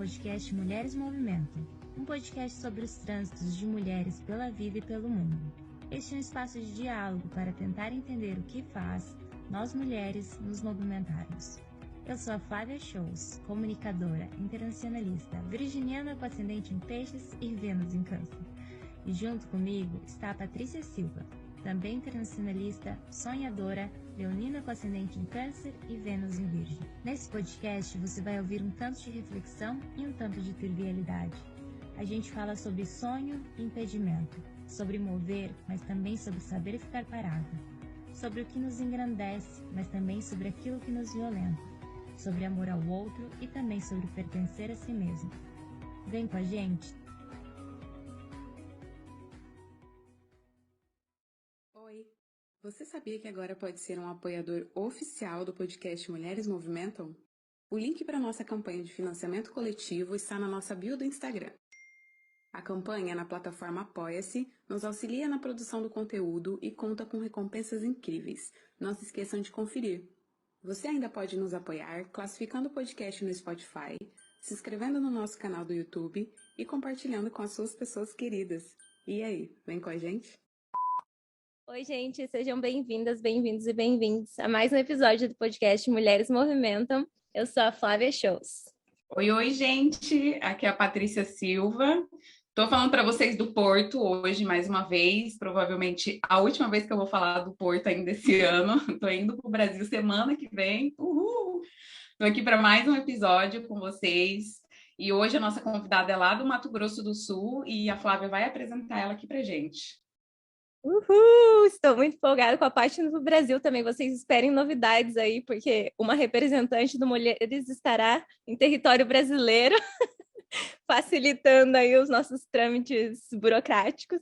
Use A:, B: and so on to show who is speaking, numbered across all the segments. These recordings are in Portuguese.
A: podcast Mulheres Movimentam, um podcast sobre os trânsitos de mulheres pela vida e pelo mundo. Este é um espaço de diálogo para tentar entender o que faz nós mulheres nos movimentarmos. Eu sou a Flávia Shows, comunicadora, internacionalista, virginiana com ascendente em Peixes e Vênus em Câncer. E junto comigo está a Patrícia Silva, também internacionalista, sonhadora, leonina com ascendente em Câncer e Vênus em Virgem. Nesse podcast você vai ouvir um tanto de reflexão e um tanto de trivialidade. A gente fala sobre sonho e impedimento, sobre mover, mas também sobre saber ficar parada, sobre o que nos engrandece, mas também sobre aquilo que nos violenta, sobre amor ao outro e também sobre pertencer a si mesmo. Vem com a gente!
B: Oi! Você sabia que agora pode ser um apoiador oficial do podcast Mulheres Movimentam? O link para a nossa campanha de financiamento coletivo está na nossa bio do Instagram. A campanha na plataforma Apoia-se nos auxilia na produção do conteúdo e conta com recompensas incríveis. Não se esqueçam de conferir. Você ainda pode nos apoiar classificando o podcast no Spotify, se inscrevendo no nosso canal do YouTube e compartilhando com as suas pessoas queridas. E aí, vem com a gente?
C: Oi, gente, sejam bem-vindas, bem-vindos e bem-vindos a mais um episódio do podcast Mulheres Movimentam. Eu sou a Flávia Shows.
D: Oi, gente, aqui é a Patrícia Silva. Estou falando para vocês do Porto hoje, mais uma vez, provavelmente a última vez que eu vou falar do Porto ainda esse ano. Estou indo para o Brasil semana que vem. Uhul! Estou aqui para mais um episódio com vocês. E hoje a nossa convidada é lá do Mato Grosso do Sul e a Flávia vai apresentar ela aqui para gente.
C: Uhul! Estou muito empolgada com a parte do Brasil também. Vocês esperem novidades aí, porque uma representante do Mulheres estará em território brasileiro, facilitando aí os nossos trâmites burocráticos.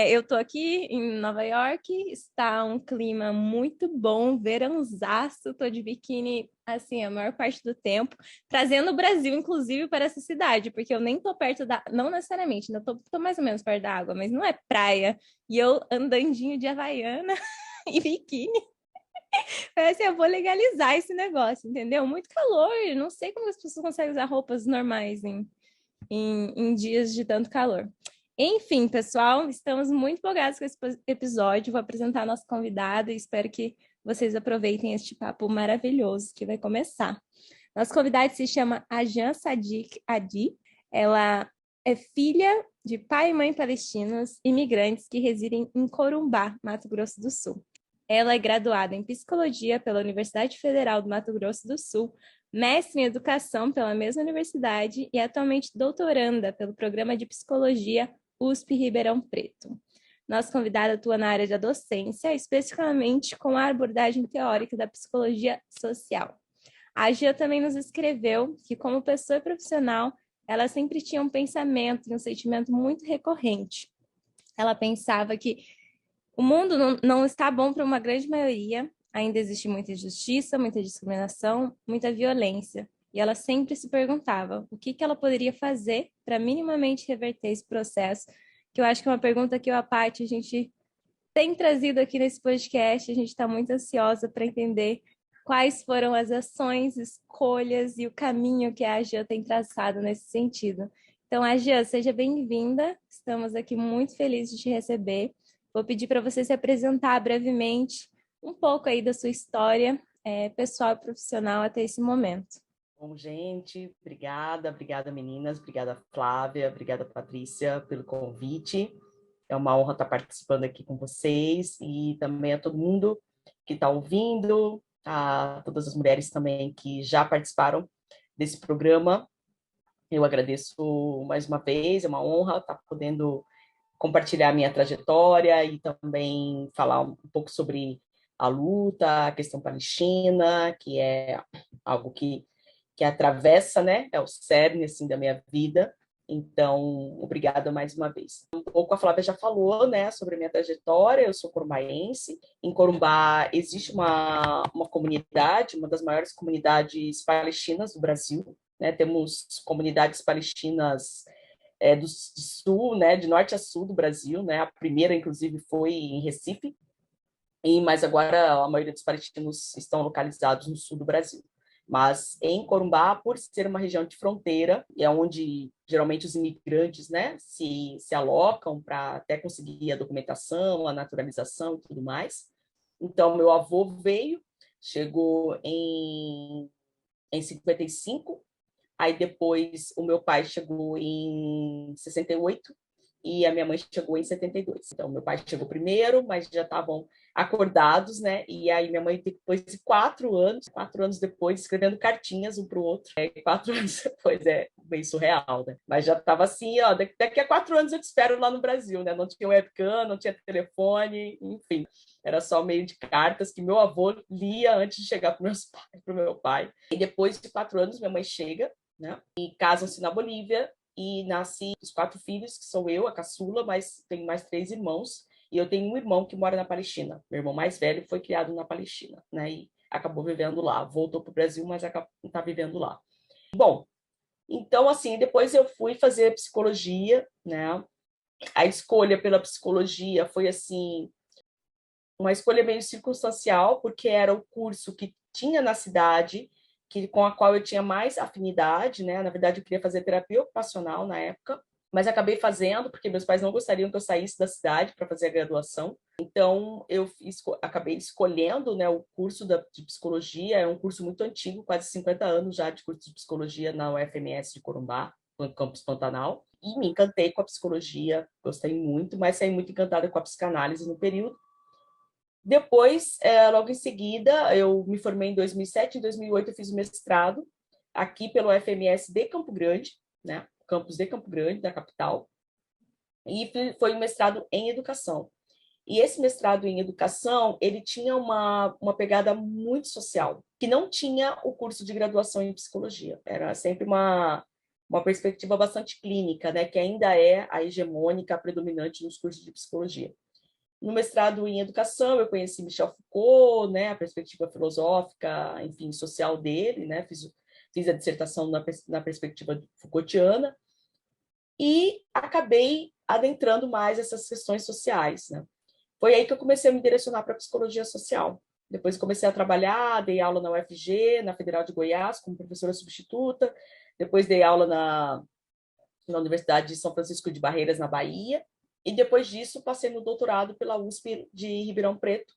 C: Eu estou aqui em Nova York, está um clima muito bom, verãozaço, estou de biquíni, assim, a maior parte do tempo, trazendo o Brasil, inclusive, para essa cidade, porque eu nem estou perto da... Não necessariamente, ainda estou mais ou menos perto da água, mas não é praia, e eu andandinho de Havaiana e biquíni. Parece que eu vou legalizar esse negócio, entendeu? Muito calor, não sei como as pessoas conseguem usar roupas normais em dias de tanto calor. Enfim, pessoal, estamos muito empolgados com esse episódio. Vou apresentar a nossa convidada e espero que vocês aproveitem este papo maravilhoso que vai começar. Nossa convidada se chama Ajan Sadiq Adi. Ela é filha de pai e mãe palestinos, imigrantes que residem em Corumbá, Mato Grosso do Sul. Ela é graduada em Psicologia pela Universidade Federal do Mato Grosso do Sul, mestre em Educação pela mesma universidade e atualmente doutoranda pelo Programa de Psicologia USP Ribeirão Preto. Nossa convidada atua na área da docência, especificamente com a abordagem teórica da psicologia social. A Gia também nos escreveu que, como pessoa profissional, ela sempre tinha um pensamento e um sentimento muito recorrente. Ela pensava que o mundo não está bom para uma grande maioria, ainda existe muita injustiça, muita discriminação, muita violência. E ela sempre se perguntava o que ela poderia fazer para minimamente reverter esse processo, que eu acho que é uma pergunta que eu, a Paty, a gente tem trazido aqui nesse podcast. A gente está muito ansiosa para entender quais foram as ações, escolhas e o caminho que a Ajan tem traçado nesse sentido. Então, Ajan, seja bem-vinda. Estamos aqui muito felizes de te receber. Vou pedir para você se apresentar brevemente um pouco aí da sua história pessoal e profissional até esse momento.
E: Bom, gente, obrigada meninas, obrigada Flávia, obrigada Patrícia pelo convite. É uma honra estar participando aqui com vocês e também a todo mundo que está ouvindo, a todas as mulheres também que já participaram desse programa. Eu agradeço mais uma vez, é uma honra estar podendo compartilhar a minha trajetória e também falar um pouco sobre a luta, a questão palestina, que é algo que atravessa, né, é o cerne, assim, da minha vida. Então, obrigada mais uma vez. Um pouco a Flávia já falou, né, sobre a minha trajetória. Eu sou corumbaense. Em Corumbá existe uma comunidade, uma das maiores comunidades palestinas do Brasil, né? Temos comunidades palestinas do sul, né, de norte a sul do Brasil, né? A primeira, inclusive, foi em Recife, mas agora a maioria dos palestinos estão localizados no sul do Brasil. Mas em Corumbá, por ser uma região de fronteira, é onde geralmente os imigrantes, né, se alocam para até conseguir a documentação, a naturalização e tudo mais. Então, meu avô veio, chegou em 55, aí depois o meu pai chegou em 68 e a minha mãe chegou em 72. Então, meu pai chegou primeiro, mas já estavam acordados, né? E aí minha mãe, depois de 4 anos depois, escrevendo cartinhas um para o outro. 4 anos depois, é bem surreal, né? Mas já estava assim, ó, daqui a 4 anos eu te espero lá no Brasil, né? Não tinha webcam, não tinha telefone, enfim. Era só meio de cartas que meu avô lia antes de chegar para o meu pai. E depois de 4 anos, minha mãe chega, né? E casam-se na Bolívia e nasce os 4 filhos, que sou eu, a caçula, mas tenho mais 3 irmãos. E eu tenho um irmão que mora na Palestina. Meu irmão mais velho foi criado na Palestina, né? E acabou vivendo lá. Voltou para o Brasil, mas está vivendo lá. Bom, então, assim, depois eu fui fazer psicologia, né? A escolha pela psicologia foi, assim, uma escolha meio circunstancial, porque era o curso que tinha na cidade, com a qual eu tinha mais afinidade, né? Na verdade, eu queria fazer terapia ocupacional na época, mas acabei fazendo porque meus pais não gostariam que eu saísse da cidade para fazer a graduação. Então, eu acabei escolhendo, né, o curso de psicologia. É um curso muito antigo, quase 50 anos já de curso de psicologia na UFMS de Corumbá, no campus Pantanal. E me encantei com a psicologia, gostei muito, mas saí muito encantada com a psicanálise no período. Depois, logo em seguida, eu me formei em 2007. Em 2008, eu fiz o mestrado aqui pelo UFMS de Campo Grande, né? Campus de Campo Grande, da capital. E foi um mestrado em educação. E esse mestrado em educação, ele tinha uma pegada muito social, que não tinha o curso de graduação em psicologia. Era sempre uma perspectiva bastante clínica, né? Que ainda é a hegemônica, a predominante nos cursos de psicologia. No mestrado em educação, eu conheci Michel Foucault, né, a perspectiva filosófica, enfim, social dele, né, fiz a dissertação na perspectiva Foucaultiana e acabei adentrando mais essas questões sociais, né. Foi aí que eu comecei a me direcionar para a psicologia social. Depois comecei a trabalhar, dei aula na UFG, na Federal de Goiás, como professora substituta, depois dei aula na Universidade de São Francisco de Barreiras, na Bahia. E depois disso, passei no doutorado pela USP de Ribeirão Preto,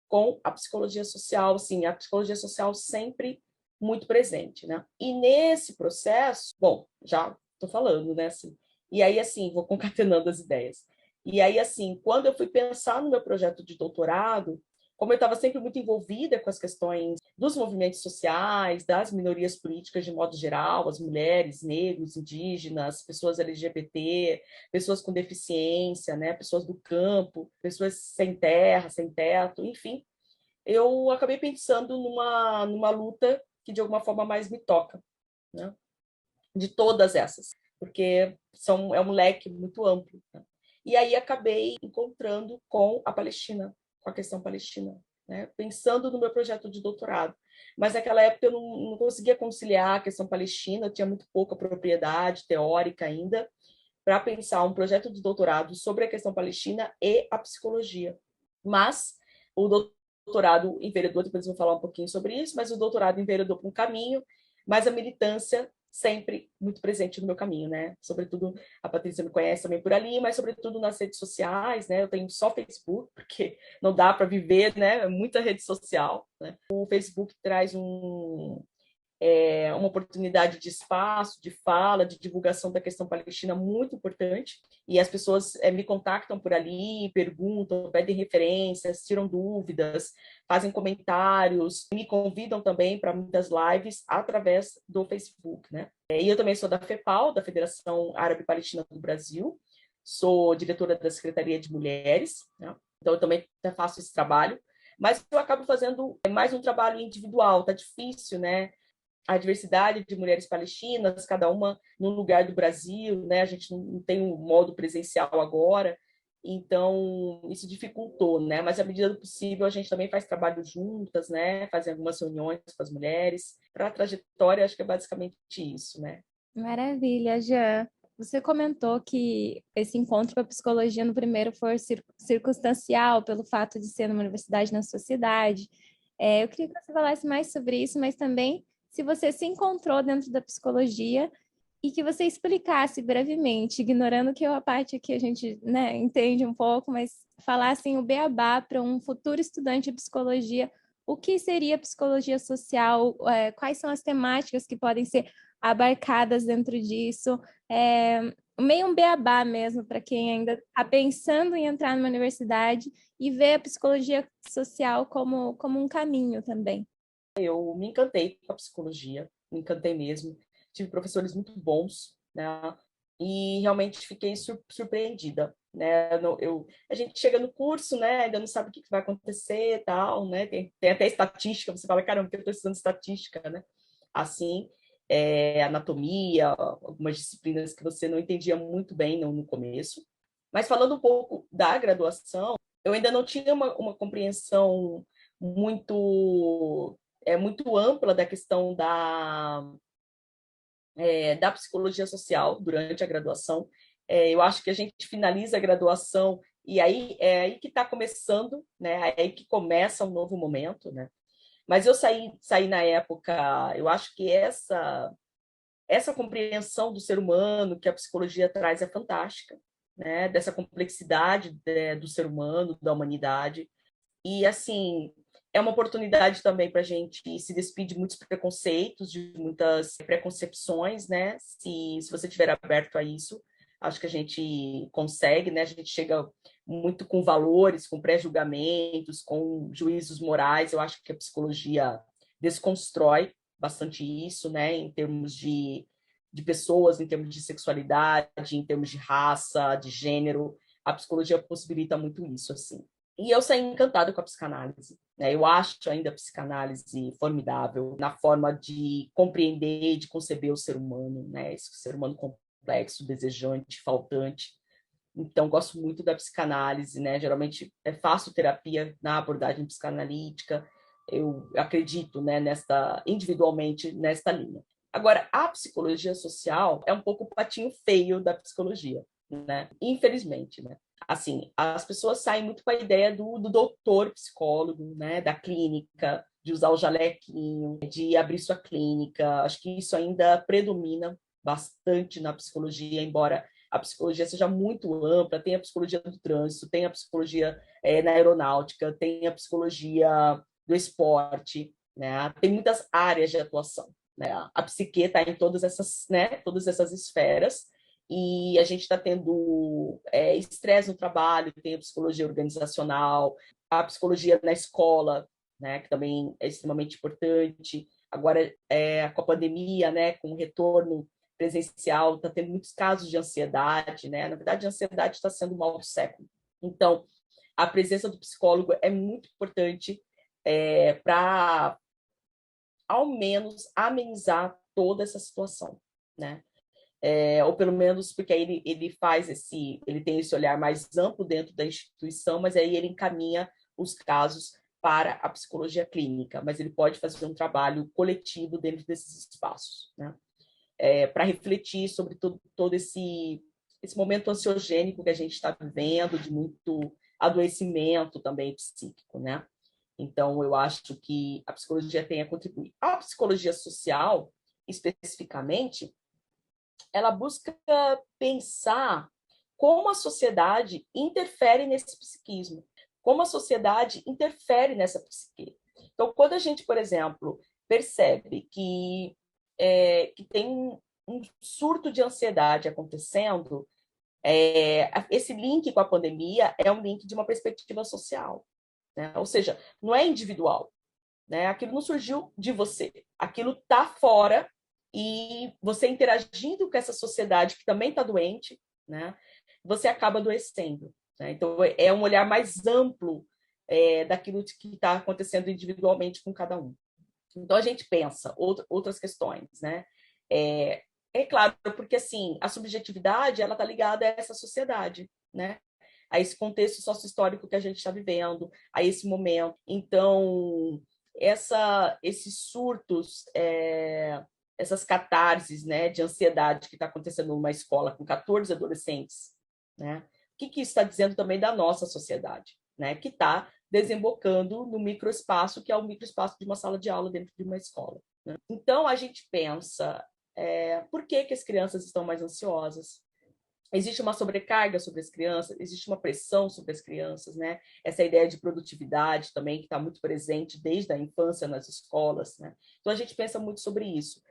E: com a psicologia social, sim, a psicologia social sempre muito presente, né? E nesse processo, bom, já estou falando, né? Assim, e aí, assim, vou concatenando as ideias. E aí, assim, quando eu fui pensar no meu projeto de doutorado, como eu estava sempre muito envolvida com as questões dos movimentos sociais, das minorias políticas de modo geral, as mulheres, negros, indígenas, pessoas LGBT, pessoas com deficiência, né, pessoas do campo, pessoas sem terra, sem teto, enfim, eu acabei pensando numa luta que de alguma forma mais me toca, né, de todas essas, porque é um leque muito amplo, né? E aí acabei encontrando com a Palestina, com a questão palestina, né? Pensando no meu projeto de doutorado. Mas naquela época eu não conseguia conciliar a questão palestina, eu tinha muito pouca propriedade teórica ainda para pensar um projeto de doutorado sobre a questão palestina e a psicologia. Mas o doutorado enveredou, depois eu vou falar um pouquinho sobre isso, mas o doutorado enveredou para um caminho, mas a militância sempre muito presente no meu caminho, né? Sobretudo, a Patrícia me conhece também por ali, mas sobretudo nas redes sociais, né? Eu tenho só Facebook, porque não dá para viver, né? Muita rede social, né? O Facebook traz uma oportunidade de espaço, de fala, de divulgação da questão palestina muito importante, e as pessoas me contactam por ali, perguntam, pedem referências, tiram dúvidas, fazem comentários, me convidam também para muitas lives através do Facebook, né? E eu também sou da FEPAL, da Federação Árabe Palestina do Brasil, sou diretora da Secretaria de Mulheres, né? Então eu também faço esse trabalho, mas eu acabo fazendo mais um trabalho individual, tá difícil, né? A diversidade de mulheres palestinas, cada uma num lugar do Brasil, né? A gente não tem um modo presencial agora, então isso dificultou, né? Mas à medida do possível a gente também faz trabalho juntas, né? Faz algumas reuniões com as mulheres. Para a trajetória, acho que é basicamente isso, né?
C: Maravilha, Jean. Você comentou que esse encontro com a psicologia no primeiro foi circunstancial pelo fato de ser numa universidade na sua cidade. Eu queria que você falasse mais sobre isso, mas também se você se encontrou dentro da psicologia e que você explicasse brevemente, ignorando que a parte que a gente, né, entende um pouco, mas falasse o beabá para um futuro estudante de psicologia, o que seria psicologia social, quais são as temáticas que podem ser abarcadas dentro disso, meio um beabá mesmo para quem ainda está pensando em entrar numa universidade e ver a psicologia social como um caminho também.
E: Eu me encantei com a psicologia, me encantei mesmo. Tive professores muito bons, né? E realmente fiquei surpreendida, né? A gente chega no curso, né? Ainda não sabe o que vai acontecer, tal, né? Tem até estatística. Você fala, caramba, que eu estou estudando estatística, né? Assim, anatomia, algumas disciplinas que você não entendia muito bem no começo. Mas falando um pouco da graduação, eu ainda não tinha uma compreensão muito muito ampla da questão da psicologia social durante a graduação. Eu acho que a gente finaliza a graduação e aí é aí que está começando, né? É aí que começa um novo momento, né? Mas eu saí na época, eu acho que essa compreensão do ser humano que a psicologia traz é fantástica, né? Dessa complexidade do ser humano, da humanidade. E, assim, é uma oportunidade também para a gente se despir de muitos preconceitos, de muitas preconcepções, né? Se você estiver aberto a isso, acho que a gente consegue, né? A gente chega muito com valores, com pré-julgamentos, com juízos morais. Eu acho que a psicologia desconstrói bastante isso, né? Em termos de pessoas, em termos de sexualidade, em termos de raça, de gênero. A psicologia possibilita muito isso, assim. E eu saí encantada com a psicanálise, né? Eu acho ainda a psicanálise formidável na forma de compreender, de conceber o ser humano, né? Esse ser humano complexo, desejante, faltante. Então, gosto muito da psicanálise, né? Geralmente faço terapia na abordagem psicanalítica. Eu acredito, né, individualmente nesta linha. Agora, a psicologia social é um pouco o patinho feio da psicologia, né? Infelizmente, né? Assim, as pessoas saem muito com a ideia do doutor psicólogo, né? Da clínica, de usar o jalequinho, de abrir sua clínica. Acho que isso ainda predomina bastante na psicologia, embora a psicologia seja muito ampla, tem a psicologia do trânsito, tem a psicologia na aeronáutica, tem a psicologia do esporte, né? Tem muitas áreas de atuação, né? A psique está em todas essas esferas, e a gente está tendo estresse no trabalho, tem a psicologia organizacional, a psicologia na escola, né, que também é extremamente importante. Agora, com a pandemia, né, com o retorno presencial, está tendo muitos casos de ansiedade, né? Na verdade, a ansiedade está sendo o mal do século. Então, a presença do psicólogo é muito importante para, ao menos, amenizar toda essa situação, né? Ou pelo menos porque aí ele tem esse olhar mais amplo dentro da instituição, mas aí ele encaminha os casos para a psicologia clínica, mas ele pode fazer um trabalho coletivo dentro desses espaços, né? Para refletir sobre todo esse momento ansiogênico que a gente está vivendo, de muito adoecimento também psíquico, né? Então, eu acho que a psicologia tem a contribuir. A psicologia social, especificamente, ela busca pensar como a sociedade interfere nesse psiquismo, como a sociedade interfere nessa psique. Então, quando a gente, por exemplo, percebe que tem um surto de ansiedade acontecendo, esse link com a pandemia é um link de uma perspectiva social, né? Ou seja, não é individual, né? Aquilo não surgiu de você, aquilo está fora, e você interagindo com essa sociedade que também está doente, né? Você acaba adoecendo, né? Então, é um olhar mais amplo daquilo que está acontecendo individualmente com cada um. Então, a gente pensa outras questões, né? Claro, porque assim, a subjetividade ela está ligada a essa sociedade, né? A esse contexto sócio-histórico que a gente está vivendo, a esse momento. Então, esses surtos, essas catarses, né, de ansiedade que está acontecendo numa escola com 14 adolescentes, né? O que isso está dizendo também da nossa sociedade, né? Que está desembocando no microespaço, que é o microespaço de uma sala de aula dentro de uma escola, né? Então, a gente pensa, por que as crianças estão mais ansiosas? Existe uma sobrecarga sobre as crianças, existe uma pressão sobre as crianças, né? Essa ideia de produtividade também, que está muito presente desde a infância nas escolas, né? Então, a gente pensa muito sobre isso.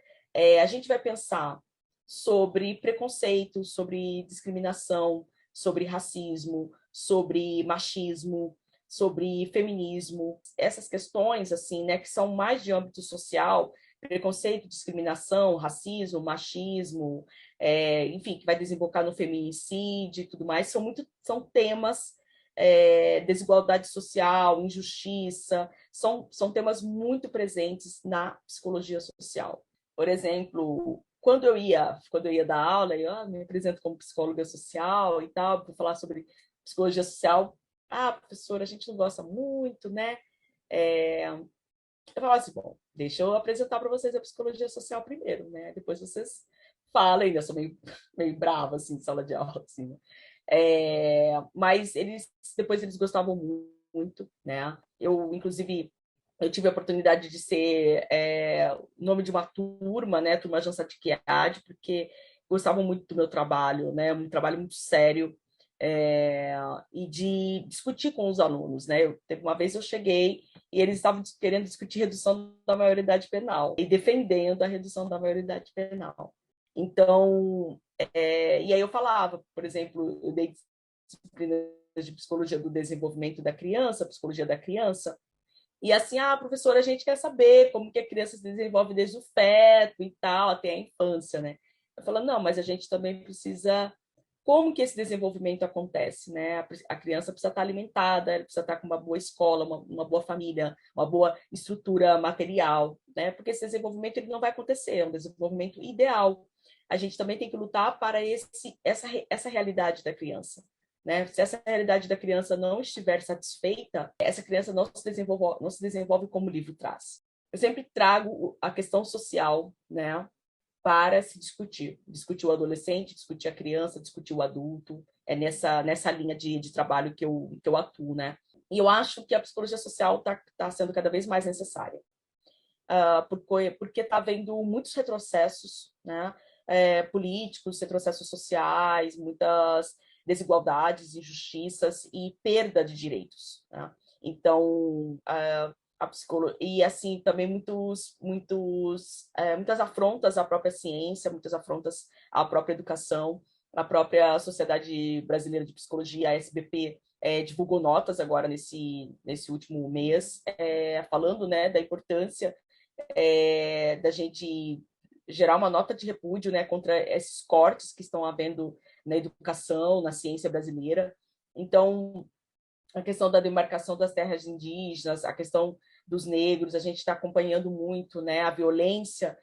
E: A gente vai pensar sobre preconceito, sobre discriminação, sobre racismo, sobre machismo, sobre feminismo. Essas questões, assim, né, que são mais de âmbito social, preconceito, discriminação, racismo, machismo, enfim, que vai desembocar no feminicídio e tudo mais, são temas, desigualdade social, injustiça, são temas muito presentes na psicologia social. Por exemplo, quando eu ia dar aula, eu me apresento como psicóloga social e tal, para falar sobre psicologia social. Professora, a gente não gosta muito, né? Eu falava assim, bom, deixa eu apresentar para vocês a psicologia social primeiro, né? Depois vocês falam, ainda sou meio brava, assim, de sala de aula, assim, né? Mas depois eles gostavam muito, né? Inclusive, eu tive a oportunidade de ser nome de uma turma, né? Turma Jansa de Quiade, porque gostavam muito do meu trabalho, né? Um trabalho muito sério, e de discutir com os alunos, né? Uma vez eu cheguei e eles estavam querendo discutir redução da maioridade penal e defendendo a redução da maioridade penal. Então, e aí eu falava, por exemplo, eu dei disciplinas de psicologia do desenvolvimento da criança, psicologia da criança, e assim, professora, a gente quer saber como que a criança se desenvolve desde o feto e tal, até a infância, né? Eu falo, não, mas a gente também precisa... Como que esse desenvolvimento acontece, né? A criança precisa estar alimentada, ela precisa estar com uma boa escola, uma boa família, uma boa estrutura material, né? Porque esse desenvolvimento ele não vai acontecer, é um desenvolvimento ideal. A gente também tem que lutar para essa realidade da criança, né? Se essa realidade da criança não estiver satisfeita, essa criança não se desenvolve como o livro traz. Eu sempre trago a questão social, né? Para se discutir o adolescente, discutir a criança, discutir o adulto, nessa linha de trabalho que eu atuo, né? E eu acho que a psicologia social está sendo cada vez mais necessária, porque está havendo muitos retrocessos, né? Políticos, retrocessos sociais, muitas desigualdades, injustiças e perda de direitos, né? Então, a psicologia, e assim também muitas afrontas à própria ciência, muitas afrontas à própria educação. A própria Sociedade Brasileira de Psicologia, a SBP, divulgou notas agora nesse último mês, falando, né, da importância da gente gerar uma nota de repúdio, né, contra esses cortes que estão havendo na educação, na ciência brasileira. Então, a questão da demarcação das terras indígenas, a questão dos negros, a gente está acompanhando muito, né, a violência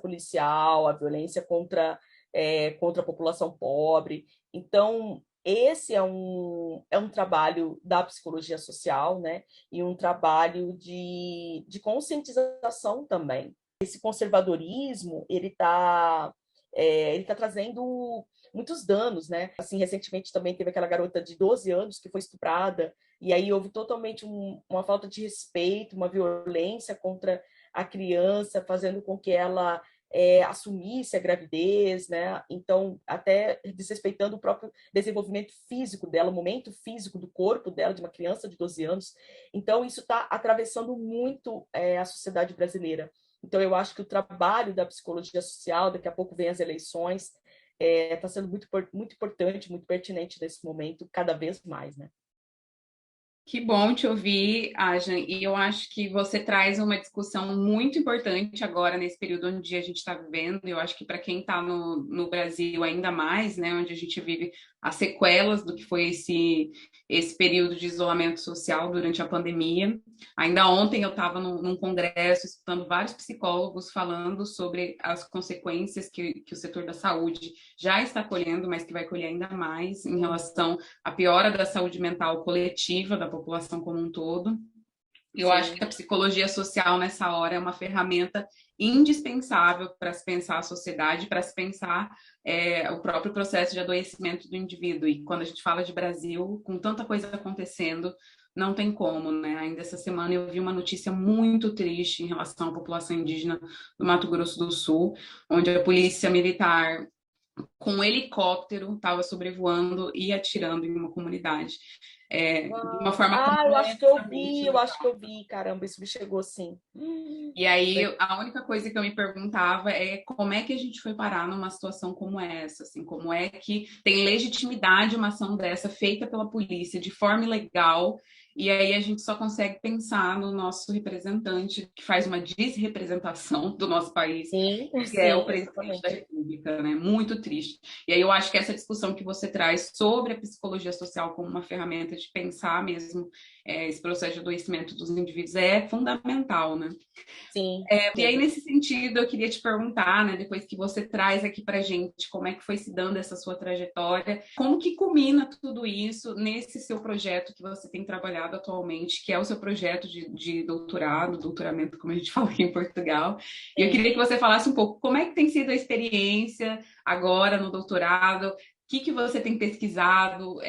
E: policial, a violência contra a população pobre. Então, esse é um trabalho da psicologia social, né, e um trabalho de conscientização também. Esse conservadorismo, ele tá trazendo muitos danos, né? Assim, recentemente também teve aquela garota de 12 anos que foi estuprada, e aí houve totalmente uma falta de respeito, uma violência contra a criança, fazendo com que ela assumisse a gravidez, né? Então, até desrespeitando o próprio desenvolvimento físico dela, o momento físico do corpo dela, de uma criança de 12 anos. Então, isso está atravessando muito a sociedade brasileira. Então, eu acho que o trabalho da psicologia social, daqui a pouco vem as eleições, está sendo muito importante, muito pertinente nesse momento, cada vez mais, né?
D: Que bom te ouvir, Ajan, e eu acho que você traz uma discussão muito importante agora nesse período onde a gente está vivendo. Eu acho que para quem está no Brasil ainda mais, né, onde a gente vive as sequelas do que foi esse período de isolamento social durante a pandemia. Ainda ontem eu estava num congresso escutando vários psicólogos falando sobre as consequências que o setor da saúde já está colhendo, mas que vai colher ainda mais em relação à piora da saúde mental coletiva da população como um todo. Eu acho que a psicologia social nessa hora é uma ferramenta indispensável para se pensar a sociedade, para se pensar o próprio processo de adoecimento do indivíduo. E quando a gente fala de Brasil, com tanta coisa acontecendo, não tem como, né? Ainda essa semana eu vi uma notícia muito triste em relação à população indígena do Mato Grosso do Sul, onde a polícia militar com um helicóptero estava sobrevoando e atirando em uma comunidade. De uma forma completamente
E: eu acho que eu vi, caramba, isso me chegou assim.
D: e aí, a única coisa que eu me perguntava é como é que a gente foi parar numa situação como essa, assim, como é que tem legitimidade uma ação dessa feita pela polícia de forma ilegal, e aí a gente só consegue pensar no nosso representante que faz uma desrepresentação do nosso país,
E: Sim,
D: que é o
E: sim,
D: presidente da
E: exatamente.
D: República, né? Muito triste. E aí eu acho que essa discussão que você traz sobre a psicologia social como uma ferramenta de pensar mesmo esse processo de adoecimento dos indivíduos é fundamental, né?
E: Sim,
D: E aí,
E: sim.
D: nesse sentido, eu queria te perguntar, né, depois que você traz aqui para gente, como é que foi se dando essa sua trajetória, como que culmina tudo isso nesse seu projeto que você tem trabalhado atualmente, que é o seu projeto de doutorado, doutoramento, como a gente fala aqui em Portugal. E eu
E: Sim.
D: queria que você falasse um pouco como é que tem sido a experiência agora no doutorado, o que você tem pesquisado,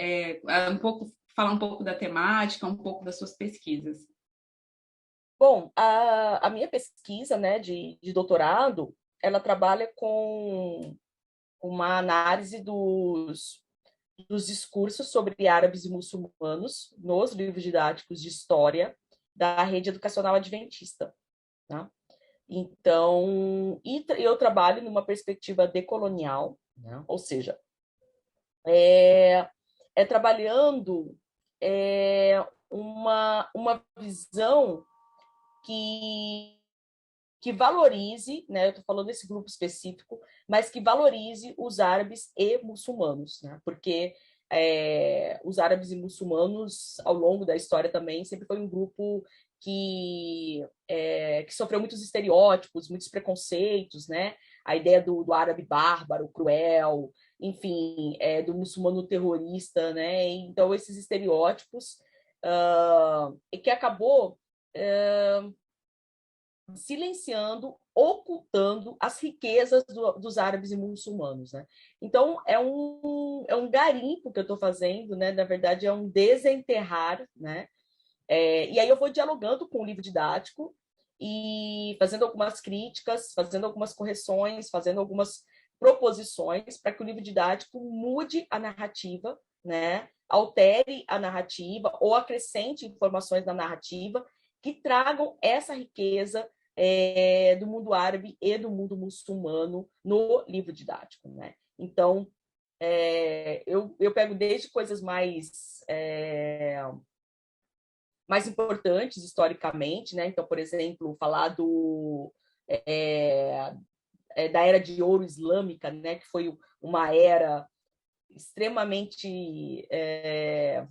D: falar um pouco da temática, um pouco das suas pesquisas.
E: Bom, a minha pesquisa, né, de doutorado, ela trabalha com uma análise dos discursos sobre árabes e muçulmanos nos livros didáticos de história da rede educacional adventista, né? Então, eu trabalho numa perspectiva decolonial, né? Ou seja, trabalhando uma visão que, que valorize, né? Eu estou falando desse grupo específico, mas que valorize os árabes e muçulmanos, né? Porque os árabes e muçulmanos, ao longo da história também, sempre foi um grupo que sofreu muitos estereótipos, muitos preconceitos, né? A ideia do árabe bárbaro, cruel, enfim, do muçulmano terrorista, né? Então, esses estereótipos e que acabou silenciando, ocultando as riquezas dos árabes e muçulmanos, né? Então, é um garimpo que eu estou fazendo, né? Na verdade, é um desenterrar, né? E aí eu vou dialogando com o livro didático e fazendo algumas críticas, fazendo algumas correções, fazendo algumas proposições para que o livro didático mude a narrativa, né? Altere a narrativa ou acrescente informações na narrativa que tragam essa riqueza do mundo árabe e do mundo muçulmano no livro didático, né? Então, eu pego desde coisas mais importantes historicamente, né? Então, por exemplo, falar da Era de Ouro Islâmica, né? Que foi uma era extremamente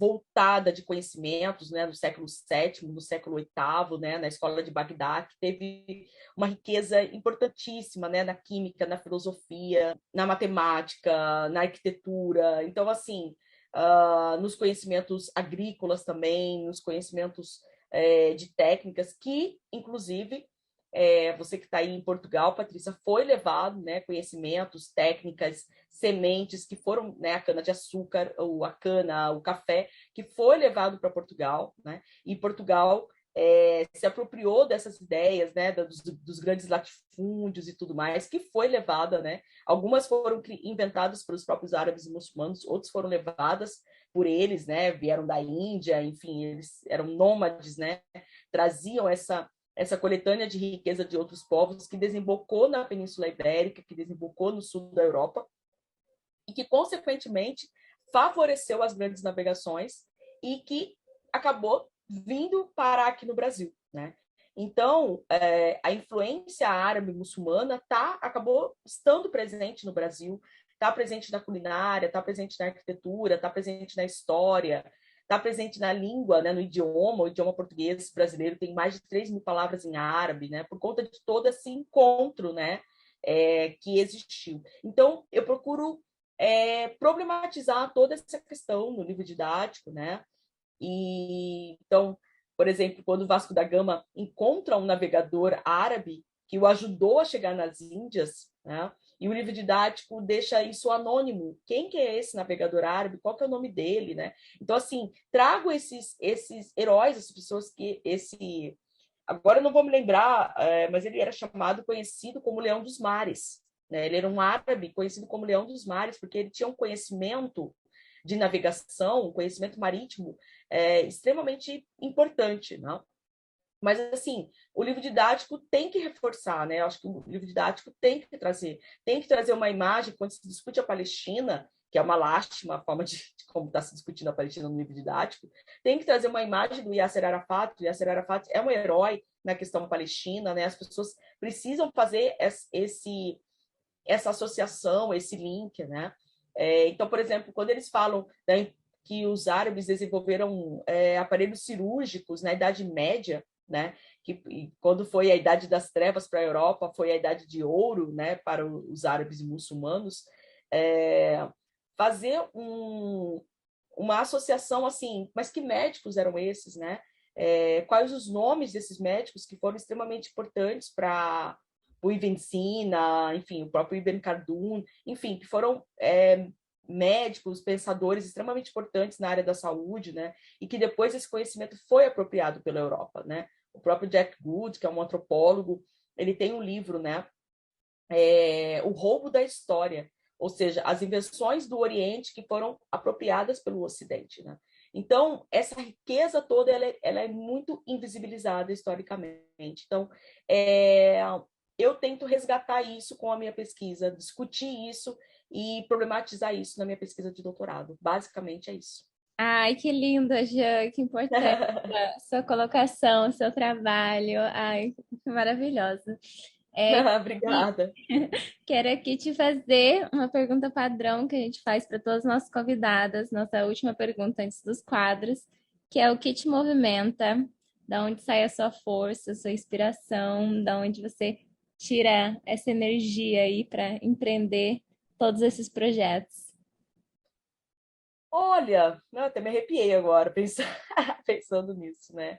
E: voltada de conhecimentos, né, no século VII, no século VIII, né, na escola de Bagdá, que teve uma riqueza importantíssima, né, na química, na filosofia, na matemática, na arquitetura. Então, assim, nos conhecimentos agrícolas também, nos conhecimentos de técnicas que, inclusive, você que está aí em Portugal, Patrícia, foi levado, né, conhecimentos, técnicas, sementes que foram, né, a cana-de-açúcar, a cana, o café, que foi levado para Portugal, né, e Portugal se apropriou dessas ideias, né, dos grandes latifúndios e tudo mais, que foi levada, né, algumas foram inventadas pelos próprios árabes e muçulmanos, outras foram levadas por eles, né, vieram da Índia, enfim, eles eram nômades, né, traziam essa coletânea de riqueza de outros povos que desembocou na Península Ibérica, que desembocou no sul da Europa, e que, consequentemente, favoreceu as grandes navegações e que acabou vindo parar aqui no Brasil, né? Então, a influência árabe muçulmana acabou estando presente no Brasil, está presente na culinária, está presente na arquitetura, está presente na história, está presente na língua, né, no idioma. O idioma português brasileiro tem mais de 3.000 palavras em árabe, né, por conta de todo esse encontro, né, que existiu. Então, eu procuro problematizar toda essa questão no livro didático, né? E então, por exemplo, quando Vasco da Gama encontra um navegador árabe que o ajudou a chegar nas Índias, né? E o livro didático deixa isso anônimo. Quem que é esse navegador árabe? Qual que é o nome dele, né? Então, assim, trago esses heróis, essas pessoas que agora eu não vou me lembrar, mas ele era conhecido como Leão dos Mares, né? Ele era um árabe conhecido como Leão dos Mares, porque ele tinha um conhecimento de navegação, um conhecimento marítimo extremamente importante, né? Mas, assim, o livro didático tem que reforçar, né? Eu acho que o livro didático tem que trazer uma imagem, quando se discute a Palestina, que é uma lástima a forma de como está se discutindo a Palestina no livro didático, tem que trazer uma imagem do Yasser Arafat. O Yasser Arafat é um herói na questão palestina, né? As pessoas precisam fazer essa associação, esse link, né? Então, por exemplo, quando eles falam, né, que os árabes desenvolveram aparelhos cirúrgicos na Idade Média, né? Que quando foi a Idade das Trevas para a Europa, foi a Idade de Ouro, né, para os árabes e muçulmanos, fazer uma associação assim, mas que médicos eram esses, né? Quais os nomes desses médicos que foram extremamente importantes para o Ibn Sina, enfim, o próprio Ibn Khaldun, enfim, que foram médicos, pensadores extremamente importantes na área da saúde, né? E que depois esse conhecimento foi apropriado pela Europa, né? O próprio Jack Good, que é um antropólogo, ele tem um livro, né? O Roubo da História, ou seja, as invenções do Oriente que foram apropriadas pelo Ocidente, né? Então, essa riqueza toda, ela é muito invisibilizada historicamente. Então, eu tento resgatar isso com a minha pesquisa, discutir isso e problematizar isso na minha pesquisa de doutorado. Basicamente é isso.
C: Ai, que linda, Jean, que importante sua colocação, seu trabalho. Ai, maravilhosa.
E: Obrigada.
C: Quero aqui te fazer uma pergunta padrão que a gente faz para todas as nossas convidadas, nossa última pergunta antes dos quadros, que é o que te movimenta, da onde sai a sua força, a sua inspiração, da onde você tira essa energia aí para empreender todos esses projetos.
E: Olha, eu até me arrepiei agora pensando nisso, né?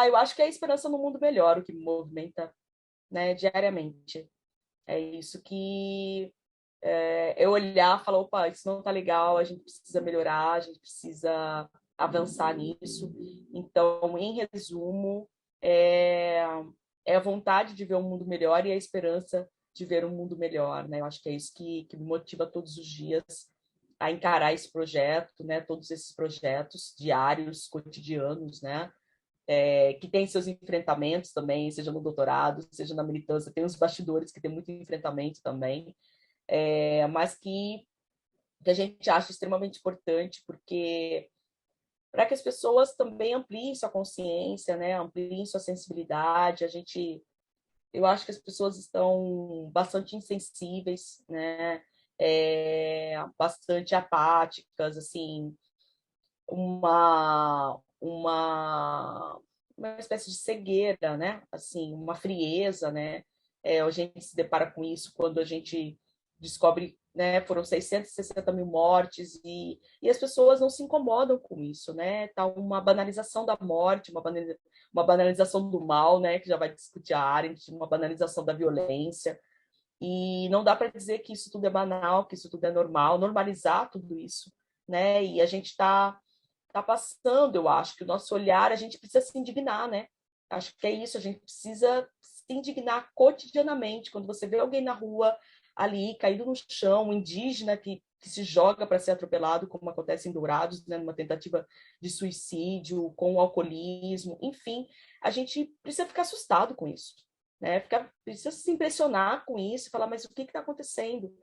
E: Eu acho que é a esperança no mundo melhor o que me movimenta, né, diariamente. É isso que eu olhar e falar, opa, isso não tá legal, a gente precisa melhorar, a gente precisa avançar nisso. Então, em resumo, é a vontade de ver um mundo melhor e a esperança de ver um mundo melhor, né? Eu acho que é isso que me motiva todos os dias a encarar esse projeto, né? Todos esses projetos diários, cotidianos, né? Que tem seus enfrentamentos também, seja no doutorado, seja na militância, tem os bastidores que tem muito enfrentamento também, mas que a gente acha extremamente importante, porque para que as pessoas também ampliem sua consciência, né, ampliem sua sensibilidade, eu acho que as pessoas estão bastante insensíveis, né, bastante apáticas, assim, uma espécie de cegueira, né? Assim, uma frieza, né? A gente se depara com isso quando a gente descobre, né? Foram 660 mil mortes e as pessoas não se incomodam com isso, né? Tá uma banalização da morte, uma banalização do mal, né? Que já vai discutir a Arendt, uma banalização da violência. E não dá para dizer que isso tudo é banal, que isso tudo é normal, normalizar tudo isso, né? E a gente está passando, eu acho, que o nosso olhar, a gente precisa se indignar, né? Acho que é isso, a gente precisa se indignar cotidianamente. Quando você vê alguém na rua ali, caído no chão, um indígena que se joga para ser atropelado, como acontece em Dourados, né, numa tentativa de suicídio, com o alcoolismo, enfim, a gente precisa ficar assustado com isso, né? Precisa se impressionar com isso, falar, mas o que está acontecendo?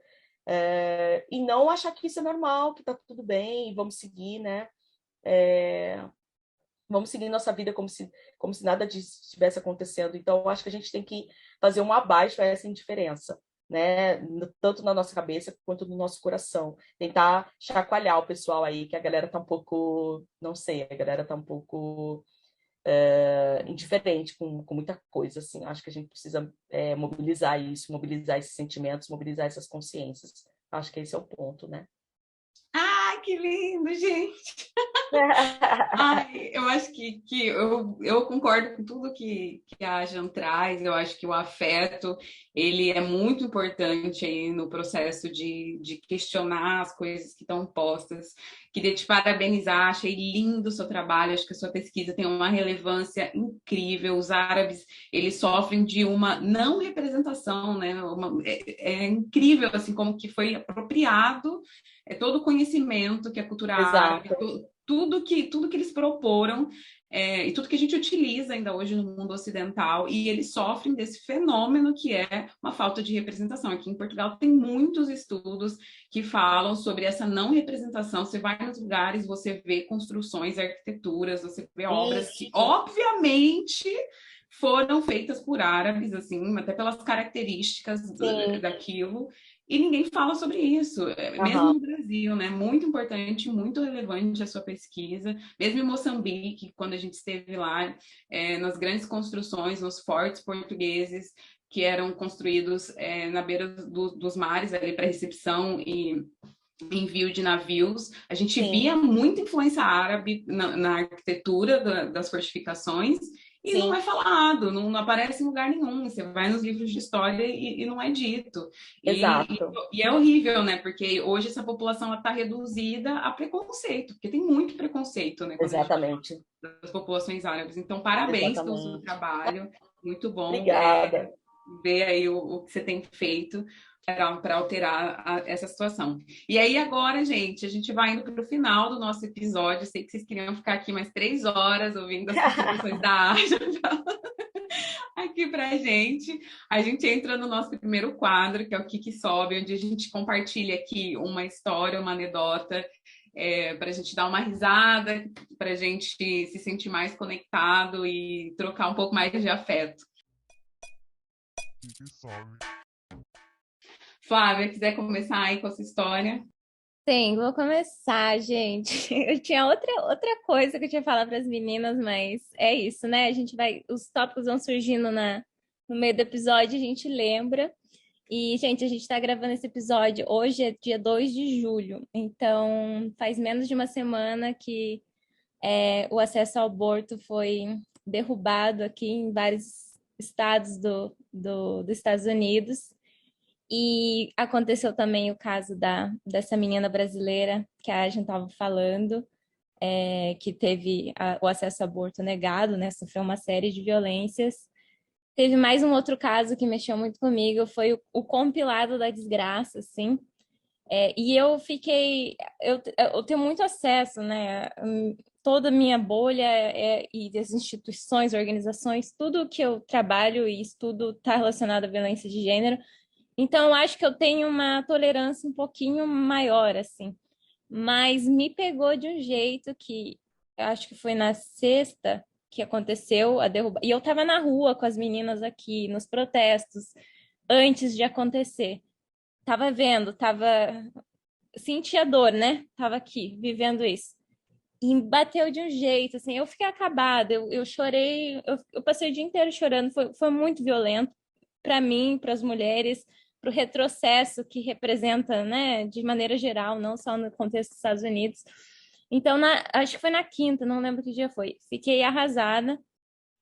E: E não achar que isso é normal, que está tudo bem, vamos seguir, né? Vamos seguir nossa vida como se nada disso estivesse acontecendo. Então, acho que a gente tem que fazer um abaixo a essa indiferença, né? Tanto na nossa cabeça quanto no nosso coração. Tentar chacoalhar o pessoal aí, que a galera tá um pouco, não sei, a galera tá um pouco indiferente com muita coisa, assim. Acho que a gente precisa mobilizar isso, mobilizar esses sentimentos, mobilizar essas consciências. Acho que esse é o ponto, né?
D: Ai, Ai, que lindo, gente! Ai, eu acho que eu concordo com tudo que a Jan traz. Eu acho que o afeto, ele é muito importante aí no processo de questionar as coisas que estão postas. Queria te parabenizar, achei lindo o seu trabalho, acho que a sua pesquisa tem uma relevância incrível. Os árabes, eles sofrem de uma não representação, né? É incrível, assim, como que foi apropriado todo o conhecimento que a cultura árabe,
E: Exato.
D: tudo que eles proporam e tudo que a gente utiliza ainda hoje no mundo ocidental, e eles sofrem desse fenômeno que é uma falta de representação. Aqui em Portugal tem muitos estudos que falam sobre essa não representação. Você vai nos lugares, você vê construções, arquiteturas, você vê obras que,
E: Isso.
D: obviamente, foram feitas por árabes, assim, até pelas características
E: Sim.
D: daquilo, e ninguém fala sobre isso, mesmo
E: Aham.
D: no Brasil, né? Muito importante, muito relevante a sua pesquisa. Mesmo em Moçambique, quando a gente esteve lá, nas grandes construções, nos fortes portugueses, que eram construídos na beira dos mares, ali para recepção e envio de navios, a gente
E: Sim.
D: via muita influência árabe na arquitetura das fortificações, e não
E: Sim.
D: é falado, não aparece em lugar nenhum. Você vai nos livros de história e não é dito.
E: Exato.
D: E é horrível, né? Porque hoje essa população está reduzida a preconceito, porque tem muito preconceito, né? Quando a gente
E: Exatamente.
D: fala das populações árabes. Então, parabéns pelo seu
E: Exatamente.
D: trabalho, muito bom
E: Obrigada.
D: ver aí o que você tem feito para alterar essa situação. E aí agora, gente, a gente vai indo para o final do nosso episódio. Sei que vocês queriam ficar aqui mais 3 horas ouvindo as contribuições da Aja aqui para a gente. A gente entra no nosso primeiro quadro, que é o Que Sobe, onde a gente compartilha aqui uma história, uma anedota, para a gente dar uma risada, para a gente se sentir mais conectado e trocar um pouco mais de afeto.
F: Que sobe.
D: Flávia, quiser começar aí com essa história?
C: Sim, vou começar, gente. Eu tinha outra coisa que eu tinha falado para as meninas, mas é isso, né? Os tópicos vão surgindo no meio do episódio, a gente lembra. E, gente, a gente está gravando esse episódio. Hoje é dia 2 de julho, então faz menos de uma semana que o acesso ao aborto foi derrubado aqui em vários estados dos Estados Unidos. E aconteceu também o caso dessa menina brasileira que a gente estava falando, que teve o acesso ao aborto negado, né? Sofreu uma série de violências. Teve mais um outro caso que mexeu muito comigo, foi o compilado da desgraça, assim. E eu tenho muito acesso, né? Toda a minha bolha e das instituições, organizações, tudo que eu trabalho e estudo está relacionado à violência de gênero. Então, eu acho que eu tenho uma tolerância um pouquinho maior, assim. Mas me pegou de um jeito que eu acho que foi na sexta que aconteceu a derrubada. E eu estava na rua com as meninas aqui, nos protestos, antes de acontecer. Tava vendo, senti a dor, né? Tava aqui, vivendo isso. E bateu de um jeito, assim, eu fiquei acabada, eu chorei, eu passei o dia inteiro chorando, foi muito violento para mim, para as mulheres, para o retrocesso que representa, né, de maneira geral, não só no contexto dos Estados Unidos. Então, acho que foi na quinta, não lembro que dia foi. Fiquei arrasada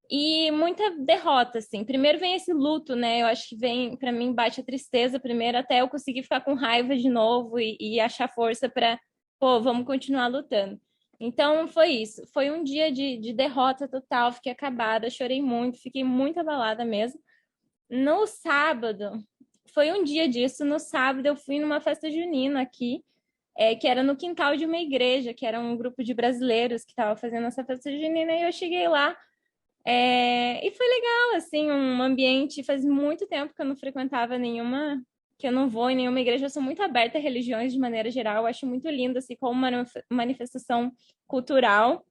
C: e muita derrota, assim. Primeiro vem esse luto, né? Eu acho que para mim, bate a tristeza primeiro, até eu conseguir ficar com raiva de novo e achar força para, pô, vamos continuar lutando. Então, foi isso. Foi um dia de derrota total, fiquei acabada, chorei muito, fiquei muito abalada mesmo. No sábado, foi um dia disso. No sábado, eu fui numa festa junina aqui, que era no quintal de uma igreja, que era um grupo de brasileiros que estava fazendo essa festa junina, e eu cheguei lá. E foi legal, assim, um ambiente. Faz muito tempo que eu não frequentava que eu não vou em nenhuma igreja. Eu sou muito aberta a religiões de maneira geral. Eu acho muito lindo, assim, como uma manifestação cultural.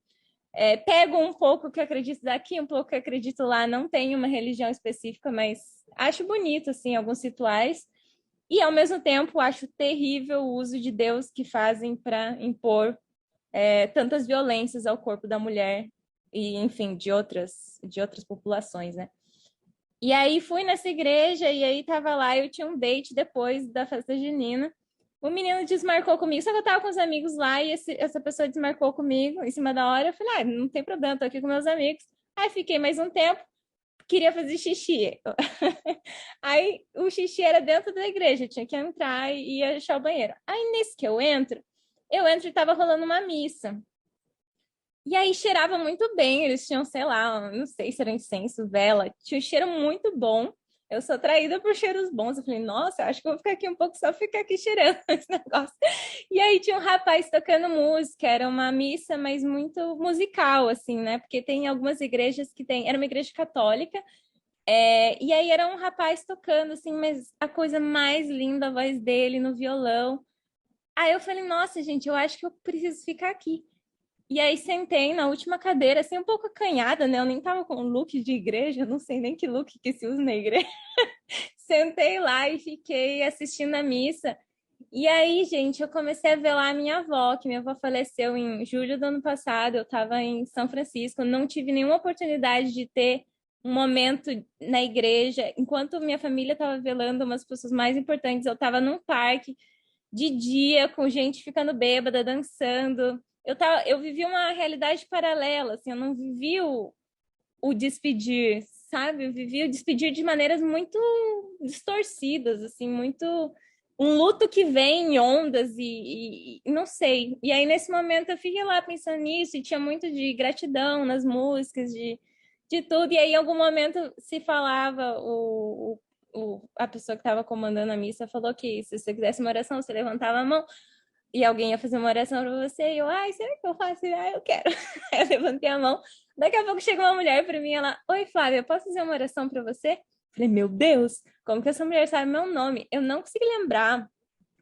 C: Pego um pouco que eu acredito daqui, um pouco que eu acredito lá. Não tenho uma religião específica, mas acho bonito, assim, alguns rituais. E, ao mesmo tempo, acho terrível o uso de Deus que fazem para impor tantas violências ao corpo da mulher e, enfim, de outras populações, né? E aí fui nessa igreja e aí tava lá, eu tinha um date depois da festa junina O menino desmarcou comigo, só que eu tava com os amigos lá e essa pessoa desmarcou comigo em cima da hora. Eu falei, não tem problema, tô aqui com meus amigos. Aí fiquei mais um tempo, queria fazer xixi. Aí o xixi era dentro da igreja, eu tinha que entrar e achar o banheiro. Aí nesse que eu entro e tava rolando uma missa. E aí cheirava muito bem, eles tinham, sei lá, não sei se era incenso, vela, tinha um cheiro muito bom. Eu sou atraída por cheiros bons. Eu falei, nossa, acho que eu vou ficar aqui um pouco só ficar aqui cheirando esse negócio. E aí tinha um rapaz tocando música, era uma missa, mas muito musical, assim, né? Porque tem algumas igrejas que tem. Era uma igreja católica, e aí era um rapaz tocando, assim, mas a coisa mais linda, a voz dele no violão. Aí eu falei, nossa, gente, eu acho que eu preciso ficar aqui. E aí sentei na última cadeira, assim, um pouco acanhada, né? Eu nem tava com look de igreja, não sei nem que look que se usa na igreja. Sentei lá e fiquei assistindo a missa. E aí, gente, eu comecei a ver lá a minha avó, que minha avó faleceu em julho do ano passado. Eu estava em São Francisco, não tive nenhuma oportunidade de ter um momento na igreja. Enquanto minha família estava velando umas pessoas mais importantes, eu estava num parque de dia, com gente ficando bêbada, dançando. Eu vivi uma realidade paralela, assim, eu não vivi o despedir, sabe? Eu vivi o despedir de maneiras muito distorcidas, assim, muito um luto que vem em ondas e não sei. E aí, nesse momento, eu fiquei lá pensando nisso e tinha muito de gratidão nas músicas, de tudo. E aí, em algum momento, se falava, a pessoa que estava comandando a missa falou que se você quisesse uma oração, você levantava a mão e alguém ia fazer uma oração para você. E eu, ai, será que eu faço? Eu quero. Aí eu levantei a mão. Daqui a pouco chega uma mulher para mim, ela, oi, Flávia, posso fazer uma oração para você? Falei, meu Deus, como que essa mulher sabe meu nome? Eu não consegui lembrar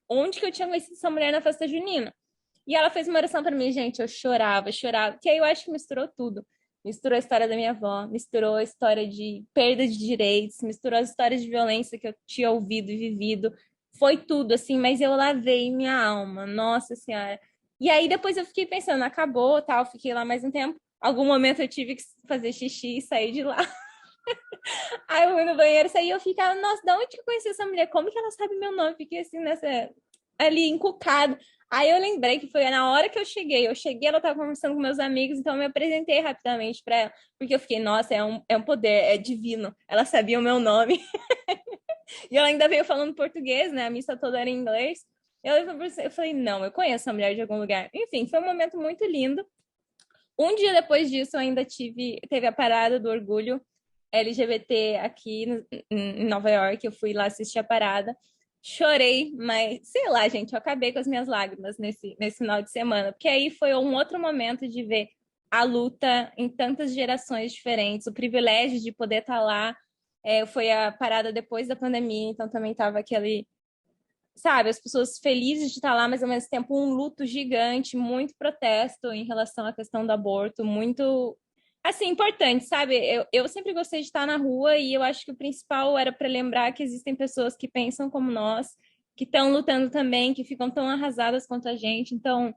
C: onde que eu tinha conhecido essa mulher na festa junina. E ela fez uma oração para mim, gente, eu chorava, chorava. Que aí eu acho que misturou tudo. Misturou a história da minha avó, misturou a história de perda de direitos, misturou as histórias de violência que eu tinha ouvido e vivido. Foi tudo, assim, mas eu lavei minha alma, nossa senhora. E aí depois eu fiquei pensando, acabou, tal, fiquei lá mais um tempo. Algum momento eu tive que fazer xixi e sair de lá. Aí eu fui no banheiro, saí e eu ficava, nossa, de onde que eu conheci essa mulher? Como que ela sabe meu nome? Fiquei assim, ali, encucado. Aí eu lembrei que foi na hora que eu cheguei, ela estava conversando com meus amigos, então eu me apresentei rapidamente para ela, porque eu fiquei, nossa, é um poder, é divino. Ela sabia o meu nome. E ela ainda veio falando português, né? A missa toda era em inglês. Eu falei, não, eu conheço a mulher de algum lugar. Enfim, foi um momento muito lindo. Um dia depois disso, eu ainda teve a parada do orgulho LGBT aqui em Nova York. Eu fui lá assistir a parada. Chorei, mas sei lá, gente, eu acabei com as minhas lágrimas nesse final de semana, porque aí foi um outro momento de ver a luta em tantas gerações diferentes, o privilégio de poder estar lá. Foi a parada depois da pandemia, então também estava aquele, sabe, as pessoas felizes de estar lá, mas ao mesmo tempo um luto gigante, muito protesto em relação à questão do aborto, muito, assim, importante, sabe? Eu sempre gostei de estar na rua e eu acho que o principal era para lembrar que existem pessoas que pensam como nós, que estão lutando também, que ficam tão arrasadas quanto a gente. Então,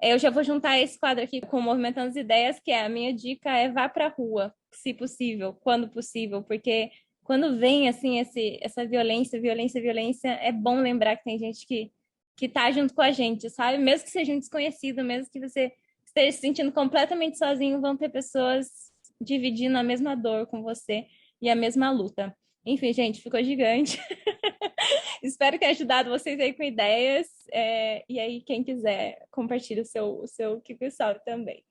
C: eu já vou juntar esse quadro aqui com o Movimentando as Ideias, que a minha dica é vá para a rua, se possível, quando possível, porque quando vem assim essa violência, violência, é bom lembrar que tem gente que tá junto com a gente, sabe? Mesmo que seja um desconhecido, mesmo que você esteja se sentindo completamente sozinho, vão ter pessoas dividindo a mesma dor com você e a mesma luta. Enfim, gente, ficou gigante. Espero ter ajudado vocês aí com ideias. E aí, quem quiser, compartilhe o seu que salve também.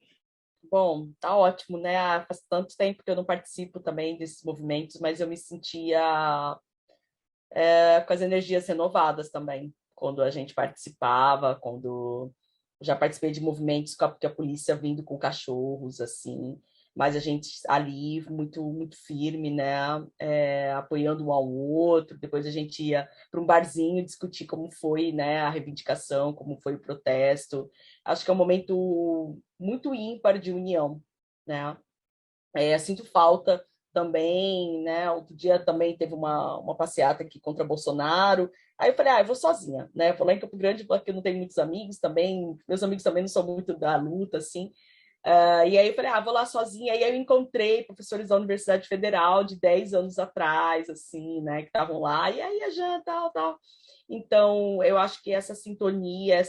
E: Bom, tá ótimo, né? Faz tanto tempo que eu não participo também desses movimentos, mas eu me sentia com as energias renovadas também, quando a gente participava, quando já participei de movimentos com a polícia vindo com cachorros, assim, mas a gente ali muito, muito firme, né? Apoiando um ao outro. Depois a gente ia para um barzinho discutir como foi, né, a reivindicação, como foi o protesto. Acho que é um momento muito ímpar de união, né? Sinto falta também, né? Outro dia também teve uma passeata aqui contra Bolsonaro. Aí eu falei, eu vou sozinha, né? Vou lá em Campo Grande, porque eu não tenho muitos amigos também. Meus amigos também não são muito da luta, assim. E aí eu falei, vou lá sozinha. E aí eu encontrei professores da Universidade Federal de 10 anos atrás, assim, né, que estavam lá. E aí a Jean, tal, tal. Então, eu acho que essa sintonia,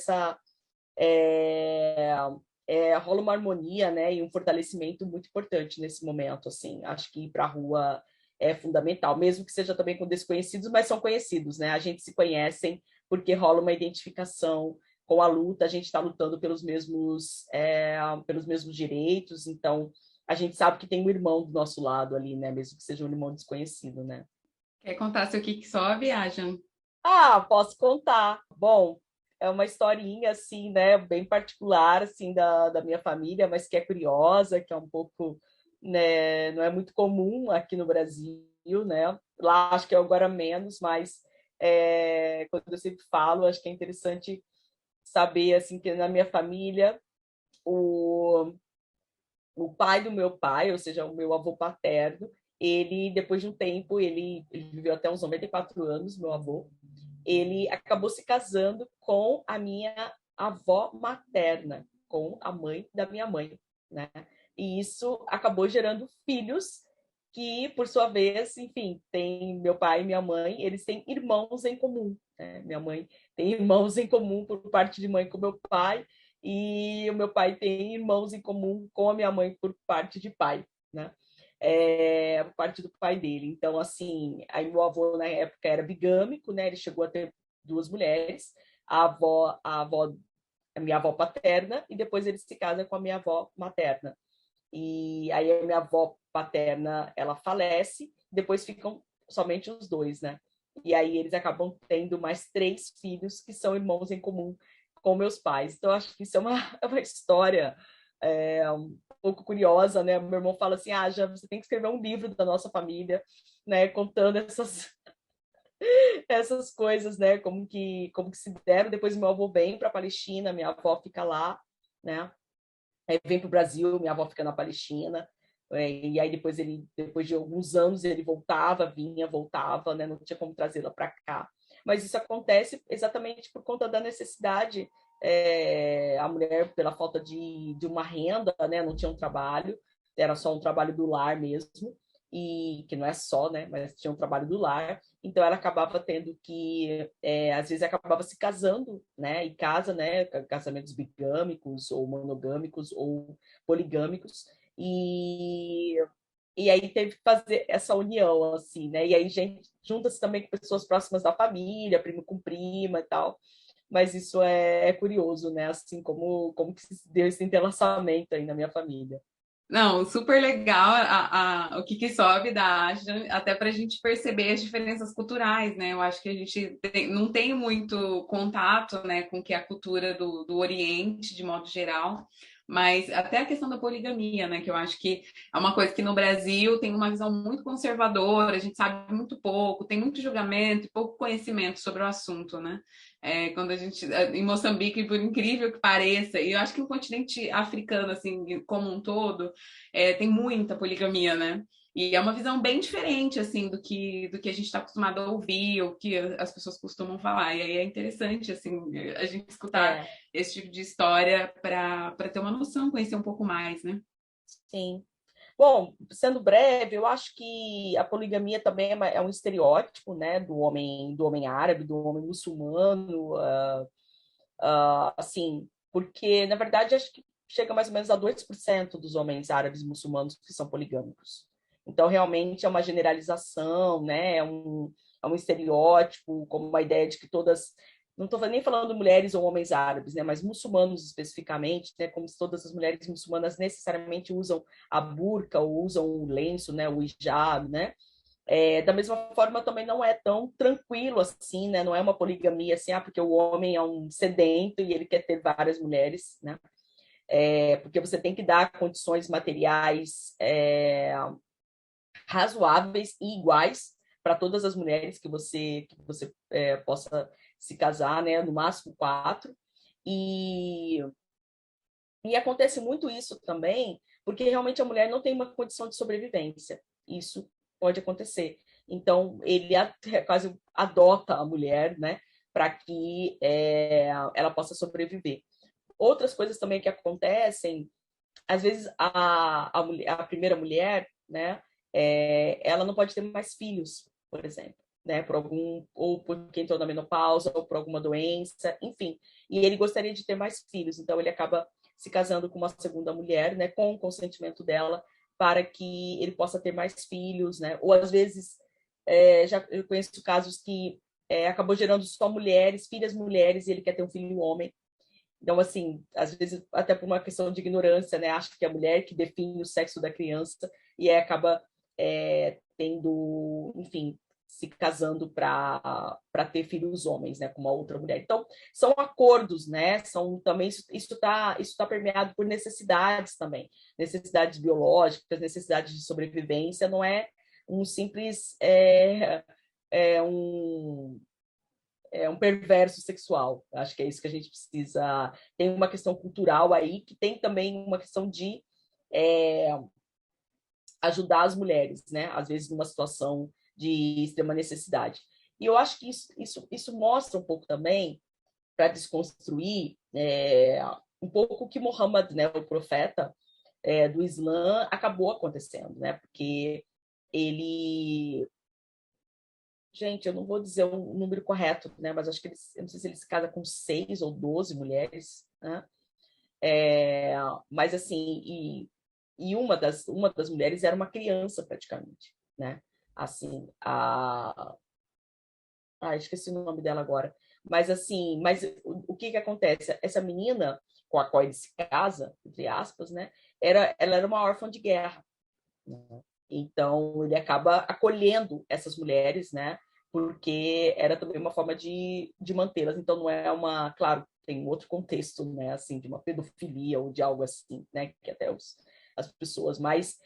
E: rola uma harmonia, né, e um fortalecimento muito importante nesse momento, assim. Acho que ir para a rua é fundamental, mesmo que seja também com desconhecidos, mas são conhecidos, né? A gente se conhecem porque rola uma identificação com a luta, a gente está lutando pelos mesmos direitos, então a gente sabe que tem um irmão do nosso lado ali, né? Mesmo que seja um irmão desconhecido, né?
D: Quer contar seu que só viagem?
E: Posso contar. Bom, é uma historinha, assim, né, bem particular, assim, da minha família, mas que é curiosa, que é um pouco, né, não é muito comum aqui no Brasil, né? Lá acho que é agora menos, mas quando eu sempre falo, acho que é interessante saber, assim, que na minha família, o, o pai do meu pai, ou seja, o meu avô paterno, ele, depois de um tempo, ele viveu até uns 94 anos, meu avô, ele acabou se casando com a minha avó materna, com a mãe da minha mãe, né? E isso acabou gerando filhos que, por sua vez, enfim, tem meu pai e minha mãe, eles têm irmãos em comum, né? Minha mãe tem irmãos em comum por parte de mãe com meu pai, e o meu pai tem irmãos em comum com a minha mãe por parte de pai, né? Por parte do pai dele. Então, assim, aí meu avô na época era bigâmico, né? Ele chegou a ter duas mulheres, a minha avó paterna, e depois ele se casa com a minha avó materna. E aí a minha avó paterna, ela falece, depois ficam somente os dois, né? E aí eles acabam tendo mais 3 filhos que são irmãos em comum com meus pais. Então, acho que isso é uma história um pouco curiosa, né? Meu irmão fala assim, já você tem que escrever um livro da nossa família, né? Contando essas coisas, né? Como que se deram. Depois meu avô vem para a Palestina, minha avó fica lá, né? Aí vem para o Brasil, minha avó fica na Palestina. E aí depois de alguns anos, ele voltava, né? Não tinha como trazê-la para cá. Mas isso acontece exatamente por conta da necessidade. A mulher, pela falta de uma renda, né? Não tinha um trabalho, era só um trabalho do lar mesmo, e que não é só, né? Mas tinha um trabalho do lar. Então ela acabava tendo que, às vezes acabava se casando, né? E casa, né? Casamentos bigâmicos ou monogâmicos ou poligâmicos. E aí teve que fazer essa união, assim, né? E aí gente junta-se também com pessoas próximas da família, primo com prima e tal. Mas isso é curioso, né? Assim, como que se deu esse entrelaçamento aí na minha família.
D: Não, super legal o que sobe da Ásia, até para a gente perceber as diferenças culturais, né? Eu acho que a gente não tem muito contato, né, com que é a cultura do Oriente, de modo geral, mas até a questão da poligamia, né? Que eu acho que é uma coisa que no Brasil tem uma visão muito conservadora, a gente sabe muito pouco, tem muito julgamento e pouco conhecimento sobre o assunto, né? Quando a gente em Moçambique, por incrível que pareça, e eu acho que o continente africano assim como um todo tem muita poligamia, né? E é uma visão bem diferente assim do que a gente está acostumado a ouvir, ou que as pessoas costumam falar. E aí é interessante assim a gente escutar esse tipo de história para ter uma noção, conhecer um pouco mais, né?
E: Sim. Bom, sendo breve, eu acho que a poligamia também é um estereótipo, né, do homem árabe, do homem muçulmano, assim, porque, na verdade, acho que chega mais ou menos a 2% dos homens árabes e muçulmanos que são poligâmicos. Então, realmente é uma generalização, né, é um estereótipo, como uma ideia de que todas, não estou nem falando mulheres ou homens árabes, né, mas muçulmanos especificamente, né, como se todas as mulheres muçulmanas necessariamente usam a burca ou usam o lenço, né, o hijab, né, da mesma forma, também não é tão tranquilo assim, né? Não é uma poligamia assim, porque o homem é um sedento e ele quer ter várias mulheres, né? Porque você tem que dar condições materiais razoáveis e iguais para todas as mulheres que você possa se casar, né? No máximo 4. E acontece muito isso também, porque realmente a mulher não tem uma condição de sobrevivência. Isso pode acontecer. Então, ele quase adota a mulher, né, para que ela possa sobreviver. Outras coisas também que acontecem às vezes a primeira mulher, né, ela não pode ter mais filhos, por exemplo, né, ou porque entrou na menopausa, ou por alguma doença, enfim. E ele gostaria de ter mais filhos, então ele acaba se casando com uma segunda mulher, né, com o consentimento dela, para que ele possa ter mais filhos, né? Ou às vezes eu conheço casos que acabou gerando só mulheres, filhas mulheres, e ele quer ter um filho homem. Então, assim, às vezes, até por uma questão de ignorância, né? Acha que é a mulher que define o sexo da criança e acaba tendo, enfim, se casando para ter filhos homens, né? Com uma outra mulher. Então, são acordos, né? São também isso tá permeado por necessidades também, necessidades biológicas, necessidades de sobrevivência. Não é um simples um perverso sexual. Acho que é isso que a gente precisa. Tem uma questão cultural aí, que tem também uma questão de ajudar as mulheres, né? Às vezes numa situação de extrema necessidade. E eu acho que isso mostra um pouco também, para desconstruir um pouco o que Muhammad, né, o profeta do Islã, acabou acontecendo, né? Porque ele... Gente, eu não vou dizer o número correto, né? Mas acho que eu não sei se ele se casa com 6 ou 12 mulheres, né? Mas assim, e uma das mulheres era uma criança praticamente, né? Assim, esqueci o nome dela agora. Mas assim, o que acontece? Essa menina com a qual ele se casa, entre aspas, né? Ela era uma órfã de guerra, né? Então ele acaba acolhendo essas mulheres, né? Porque era também uma forma de mantê-las. Então não é claro, tem outro contexto, né? Assim, de uma pedofilia ou de algo assim, né? Que até as pessoas, mas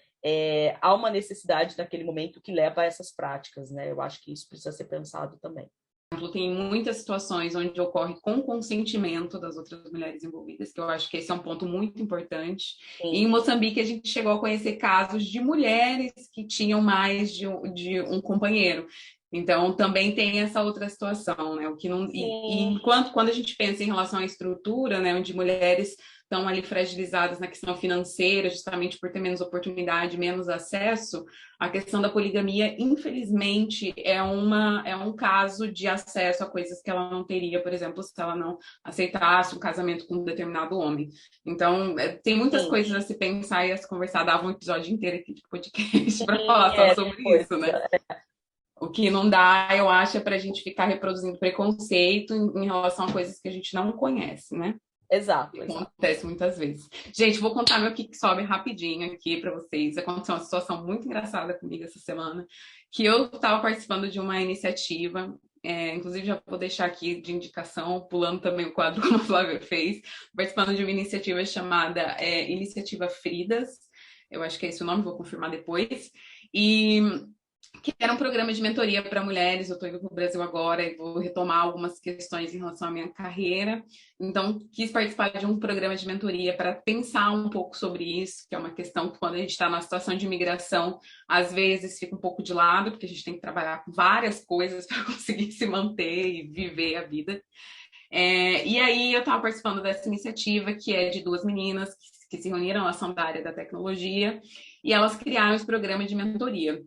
E: há uma necessidade naquele momento que leva a essas práticas, né? Eu acho que isso precisa ser pensado também.
D: Tem muitas situações onde ocorre com consentimento das outras mulheres envolvidas, que eu acho que esse é um ponto muito importante. E em Moçambique, a gente chegou a conhecer casos de mulheres que tinham mais de um companheiro. Então, também tem essa outra situação, né? O que não, quando a gente pensa em relação à estrutura, né, onde mulheres estão ali fragilizadas na questão financeira, justamente por ter menos oportunidade, menos acesso, a questão da poligamia, infelizmente, é um caso de acesso a coisas que ela não teria, por exemplo, se ela não aceitasse um casamento com um determinado homem. Então, tem muitas coisas a se pensar e a se conversar. Dava um episódio inteiro aqui de podcast para falar só sobre isso, né? O que não dá, eu acho, é para a gente ficar reproduzindo preconceito em relação a coisas que a gente não conhece, né?
E: Exato.
D: Acontece muitas vezes. Gente, vou contar meu que sobe rapidinho aqui para vocês. Aconteceu uma situação muito engraçada comigo essa semana, que eu estava participando de uma iniciativa, inclusive já vou deixar aqui de indicação, pulando também o quadro como a Flávia fez, participando de uma iniciativa chamada Iniciativa Fridas, eu acho que é esse o nome, vou confirmar depois, que era um programa de mentoria para mulheres. Eu estou indo para o Brasil agora e vou retomar algumas questões em relação à minha carreira. Então, quis participar de um programa de mentoria para pensar um pouco sobre isso, que é uma questão que, quando a gente está na situação de imigração, às vezes fica um pouco de lado, porque a gente tem que trabalhar com várias coisas para conseguir se manter e viver a vida. E aí eu estava participando dessa iniciativa, que é de 2 meninas que se reuniram, elas são da área da tecnologia, e elas criaram esse programa de mentoria.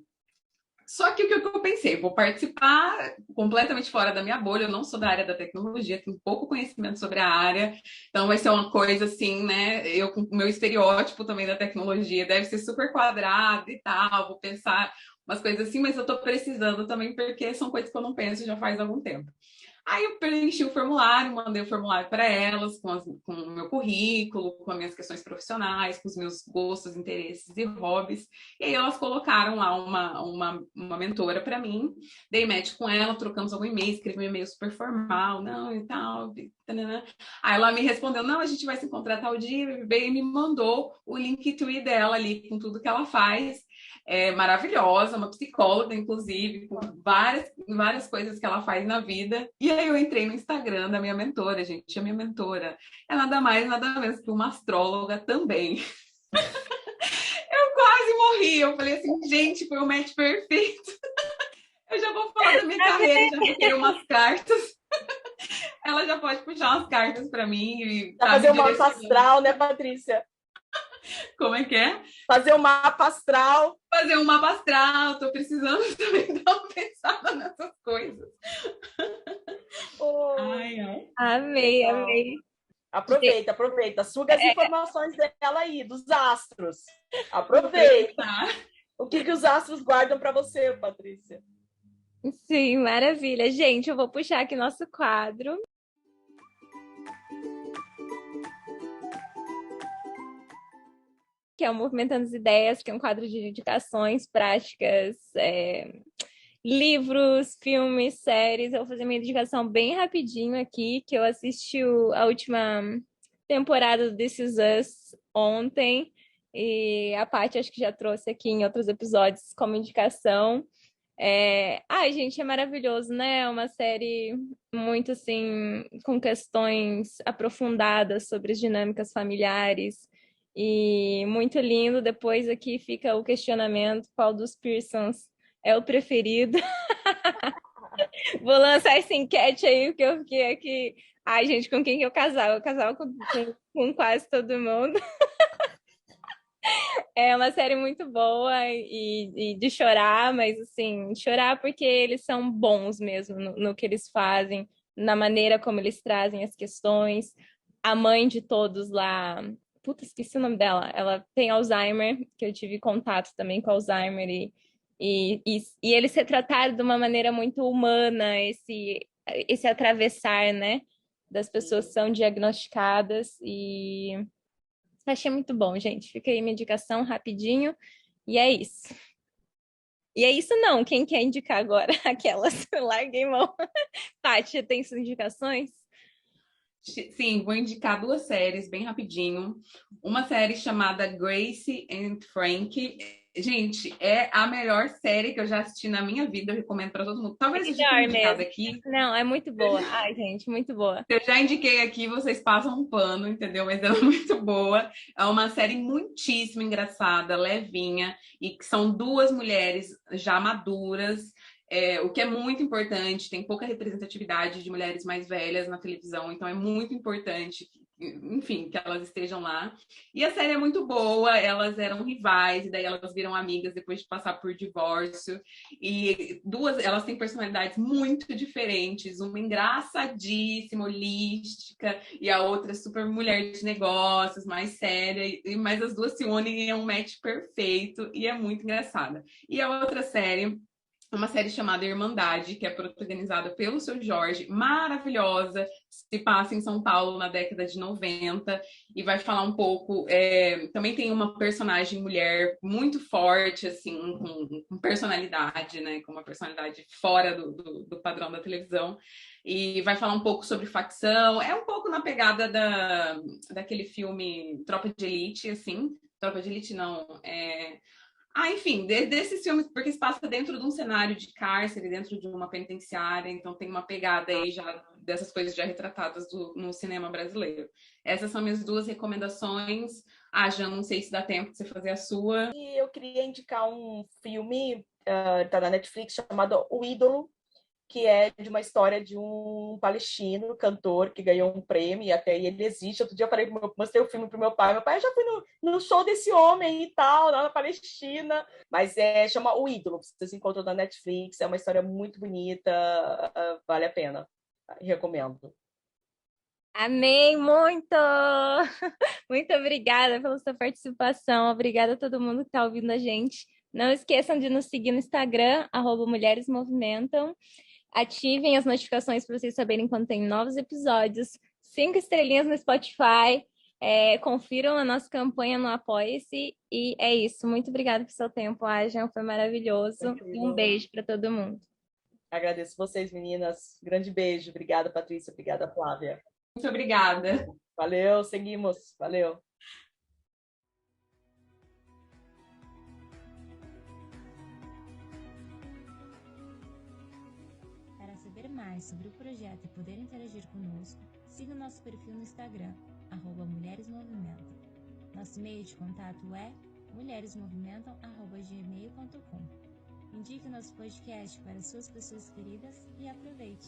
D: Só que o que eu pensei, vou participar completamente fora da minha bolha, eu não sou da área da tecnologia, tenho pouco conhecimento sobre a área, então vai ser uma coisa assim, né? Eu com o meu estereótipo também da tecnologia deve ser super quadrado e tal, vou pensar umas coisas assim, mas eu tô precisando também, porque são coisas que eu não penso já faz algum tempo. Aí eu preenchi o formulário, mandei o formulário para elas, com o meu currículo, com as minhas questões profissionais, com os meus gostos, interesses e hobbies. E aí elas colocaram lá uma mentora para mim, dei match com ela, trocamos algum e-mail, escrevi um e-mail super formal, não e tal. Tanana. Aí ela me respondeu, não, a gente vai se encontrar tal dia, e me mandou o Linktree dela ali, com tudo que ela faz. Maravilhosa, uma psicóloga, inclusive, com várias coisas que ela faz na vida. E aí eu entrei no Instagram da minha mentora, gente. A minha mentora é nada mais, nada menos que uma astróloga também. Eu quase morri. Eu falei assim, gente, foi o match perfeito. Eu já vou falar da minha carreira, já vou querer umas cartas. Ela já pode puxar umas cartas para mim.
E: Fazer uma mapa astral, né, Patrícia?
D: Como é que é?
E: Fazer um mapa astral.
D: Fazer um mapa astral. Tô precisando também dar uma pensada nessas coisas.
E: Oh,
D: Ai, ai.
C: Amei,
E: legal.
C: amei.
E: Aproveita. Suga as informações dela aí, dos astros. Aproveita. O que os astros guardam para você, Patrícia?
C: Sim, maravilha. Gente, eu vou puxar aqui nosso quadro. Que é o Movimentando as Ideias, que é um quadro de indicações práticas, livros, filmes, séries. Eu vou fazer minha indicação bem rapidinho aqui, que eu assisti a última temporada do This Is Us ontem, e a Paty acho que já trouxe aqui em outros episódios como indicação. Ai, gente, é maravilhoso, né? É uma série muito, assim, com questões aprofundadas sobre as dinâmicas familiares e muito lindo. Depois aqui fica o questionamento, qual dos Pearsons é o preferido? Vou lançar essa enquete aí, porque eu fiquei aqui... Ai, gente, com quem que eu casava? Eu casava com quase todo mundo. É uma série muito boa e de chorar, mas assim, chorar porque eles são bons mesmo no que eles fazem, na maneira como eles trazem as questões. A mãe de todos lá, puta, esqueci o nome dela, ela tem Alzheimer, que eu tive contato também com Alzheimer, e eles retrataram de uma maneira muito humana esse atravessar, né, das pessoas que são diagnosticadas e achei muito bom, gente. Fica aí minha indicação rapidinho. E é isso. E é isso não. Quem quer indicar agora? Aquelas. Larguei mão. Tati, tem suas indicações?
D: Sim, vou indicar duas séries bem rapidinho. Uma série chamada Grace and Frankie. Gente, é a melhor série que eu já assisti na minha vida. Eu recomendo para todo mundo. Talvez eu já tenha indicado aqui.
C: Não, é muito boa. Ai, gente, muito boa.
D: Eu já indiquei aqui, vocês passam um pano, entendeu? Mas ela é muito boa. É uma série muitíssimo engraçada, levinha, e que são duas mulheres já maduras, o que é muito importante. Tem pouca representatividade de mulheres mais velhas na televisão, então é muito importante, enfim, que elas estejam lá. E a série é muito boa, elas eram rivais, e daí elas viram amigas depois de passar por divórcio. E elas têm personalidades muito diferentes, uma engraçadíssima, holística, e a outra super mulher de negócios, mais séria, mas as duas se unem e é um match perfeito, e é muito engraçada. E a outra série, uma série chamada Irmandade, que é protagonizada pelo Seu Jorge, maravilhosa, se passa em São Paulo na década de 90, e vai falar um pouco, também tem uma personagem mulher muito forte, assim, com personalidade, né, com uma personalidade fora do padrão da televisão, e vai falar um pouco sobre facção, é um pouco na pegada daquele filme Tropa de Elite, assim, Tropa de Elite não, enfim, desses filmes, porque se passa dentro de um cenário de cárcere, dentro de uma penitenciária, então tem uma pegada aí já dessas coisas já retratadas no cinema brasileiro. Essas são minhas duas recomendações. Já não sei se dá tempo de você fazer a sua.
E: E eu queria indicar um filme, tá na Netflix, chamado O Ídolo, que é de uma história de um palestino, cantor, que ganhou um prêmio, e até ele existe. Outro dia eu falei, mostrei o filme pro meu pai eu já fui no show desse homem e tal, lá na Palestina, mas chama O Ídolo, vocês encontram na Netflix, é uma história muito bonita, vale a pena, recomendo.
C: Amei muito! Muito obrigada pela sua participação. Obrigada a todo mundo que está ouvindo a gente. Não esqueçam de nos seguir no Instagram, @Mulheres Movimentam. Ativem as notificações para vocês saberem quando tem novos episódios. 5 estrelinhas no Spotify. Confiram a nossa campanha no Apoia-se. E é isso. Muito obrigada pelo seu tempo, Ajan. Foi maravilhoso. E um beijo para todo mundo.
E: Agradeço vocês, meninas. Grande beijo. Obrigada, Patrícia. Obrigada, Flávia.
D: Muito obrigada.
E: Valeu, seguimos. Valeu.
A: Para saber mais sobre o projeto e poder interagir conosco, siga o nosso perfil no Instagram, @mulheresmovimentam. Nosso e-mail de contato é mulheresmovimentam@gmail.com. Indique o nosso podcast para suas pessoas queridas e aproveite!